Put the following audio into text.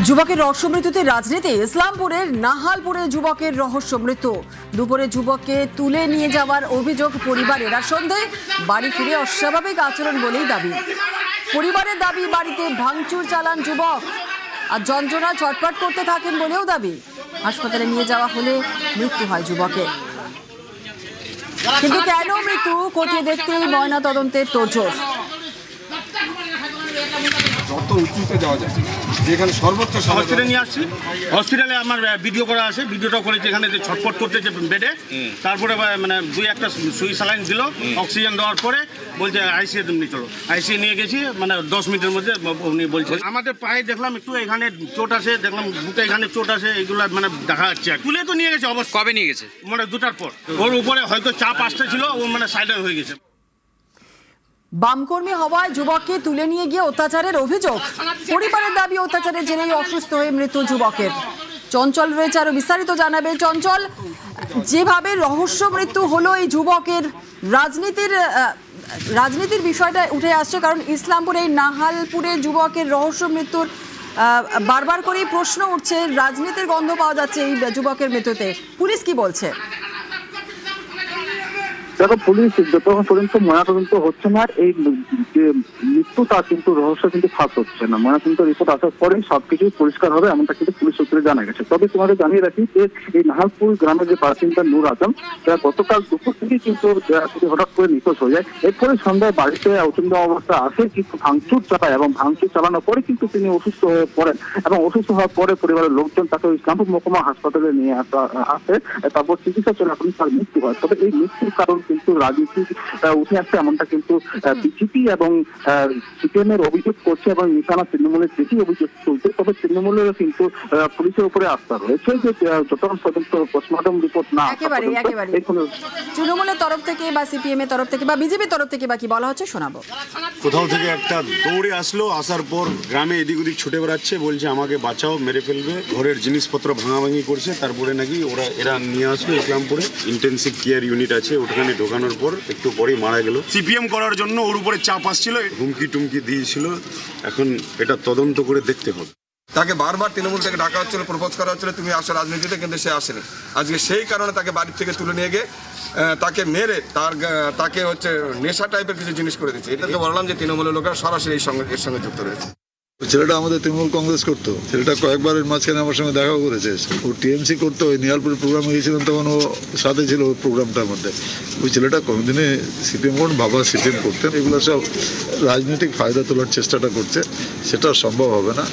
যুবকের রহস্য মৃত্যুতে রাজনীতি। ইসলামপুরের নাহালপুরে যুবকের রহস্য মৃত্যু। দুপুরে যুবককে তুলে নিয়ে যাওয়ার অভিযোগ পরিবারের, আর সন্ধ্যায় বাড়ি ফিরে অস্বাভাবিক আচরণ বলেই দাবি। পরিবারের দাবি, বাড়িতে ভাঙচুর চালান যুবক আর যন্ত্রণা ছটফট করতে থাকেন বলেও দাবি। হাসপাতালে নিয়ে যাওয়া হলে মৃত্যু হয় যুবকের। কিন্তু কেন মৃত্যু খতিয়ে দেখতেই ময়না তদন্তের তোড়জোড়। যত উঁচুতে যাওয়া যায়, যেখানে সর্বোচ্চ হসপিটালে নিয়ে আসছি। হসপিটালে আমার ভিডিও করা আছে, ভিডিওটাও করেছি। এখানে যে ছটফট করতেছে বেডে, তারপরে মানে দুই একটা সুই স্যালাইন দিল, অক্সিজেন দেওয়ার পরে বলছে আইসিইউ নিয়ে চলো। আইসিইউ নিয়ে গেছি, মানে 10 মিনিটের মধ্যে উনি বলছে। আমাদের পায়ে দেখলাম একটু এখানে চোট আছে, দেখলাম বুকে এখানে চোট আছে, এইগুলো মানে দেখা যাচ্ছে। তুলে তো নিয়ে গেছে অবশ্য। কবে নিয়ে গেছে? মানে 2টার পর। ওর উপরে হয়তো চাপ আসতে ছিল, ও মানে সাইলেন্ট হয়ে গেছে। বামকর্মী হওয়ায় যুবককে তুলে নিয়ে গিয়ে অত্যাচারের অভিযোগ। পরিবারের দাবি, অত্যাচারের জেরেই অসুস্থ হয়ে মৃত্যু যুবকের। চঞ্চল রয়েছে, আরো বিস্তারিত জানাবে। চঞ্চল, যেভাবে রহস্য মৃত্যু হলো এই যুবকের, রাজনীতির বিষয়টা উঠে আসছে, কারণ ইসলামপুরে এই নাহালপুরের যুবকের রহস্য মৃত্যুর বারবার করেই প্রশ্ন উঠছে। রাজনীতির গন্ধ পাওয়া যাচ্ছে এই যুবকের মৃত্যুতে। পুলিশ কি বলছে? দেখো, পুলিশ যতক্ষণ পর্যন্ত ময়নাতদন্ত হচ্ছে না, এই যে মৃত্যুটা কিন্তু রহস্য কিন্তু ফাঁস হচ্ছে না। ময়নাতদন্ত রিপোর্ট আসার পরে সবকিছু পরিষ্কার হবে, এমনটা কিন্তু পুলিশ সূত্রে জানা গেছে। তবে তোমাদের জানিয়ে রাখি যে এই নাহালপুর গ্রামের যে বাসিন্দা নূর আজম, তারা গতকাল দুপুর থেকে কিন্তু হঠাৎ করে নিখোঁজ হয়ে যায়। এরপরে সন্ধ্যায় বাড়িতে অচেতন অবস্থা আসে, কিন্তু ভাঙচুর চালায় এবং ভাঙচুর চালানোর পরে কিন্তু তিনি অসুস্থ হয়ে পড়েন এবং অসুস্থ হওয়ার পরে পরিবারের লোকজন তাকে ইসলামপুর মহকুমা হাসপাতালে নিয়ে আসে। তারপর চিকিৎসা চলাকালীন তার মৃত্যু হয়। তবে এই মৃত্যুর কারণ কিন্তু রাজনীতি উঠে আসছে, এমনটা কিন্তু বিজেপি এবং সিপিএম এর অভিযোগ করছে এবং নিশানা তৃণমূলের বেশি অভিযোগ চলছে। তবে তৃণমূলের কিন্তু পুলিশের উপরে আস্থা রয়েছে যে যতক্ষণ পর্যন্ত পোস্টমর্টম রিপোর্ট না একেবারে তৃণমূলের তরফ থেকে বা সিপিএম এর তরফ থেকে বা বিজেপির তরফ থেকে বা কি বলা হচ্ছে শোনাবো। কোথাও থেকে একটা দৌড়ে আসলো, আসার পর গ্রামে এদিক ওদিক ছুটে বেড়াচ্ছে, বলছে আমাকে বাঁচাও, মেরে ফেলবে। ঘরের জিনিসপত্র ভাঙাভাঙি করছে। তারপরে নাকি এরা নিয়ে আসলো ইসলামপুরে, ইন্টেন্সিভ কেয়ার ইউনিট আছে, ওখানে ঢোকানোর পর একটু পরেই মারা গেল। সিপিএম করার জন্য ওর উপরে চাপ আসছিল, হুমকি টুমকি দিয়েছিল। এখন এটা তদন্ত করে দেখতে হবে। তাকে বারবার তৃণমূল থেকে ডাকা হচ্ছিল, প্রপোজ করা হচ্ছিল তুমি আসো রাজনীতিতে, কিন্তু সে আসেনি। আজকে সেই কারণে তাকে বাড়ি থেকে তুলে নিয়ে গিয়ে তাকে মেরে তাকে হচ্ছে নেশা টাইপের কিছু জিনিস করে দিচ্ছে। এটাকে বললাম যে তৃণমূলের লোকেরা সরাসরি এর সঙ্গে যুক্ত রয়েছে। ছেলেটা আমাদের তৃণমূল কংগ্রেস করতো। ছেলেটা কয়েকবারের মাঝখানে আমার সঙ্গে দেখাও করেছে। ও টিএমসি করতো, ওই নিহালপুরের প্রোগ্রামে গিয়েছিলাম, তখন ও সাথে ছিল ওই প্রোগ্রামটার মধ্যে। ওই ছেলেটা কোনোদিনে সিপিএম করুন, বাবা সিপিএম করতেন। এগুলো সব রাজনৈতিক ফায়দা তোলার চেষ্টাটা করছে, সেটা সম্ভব হবে না।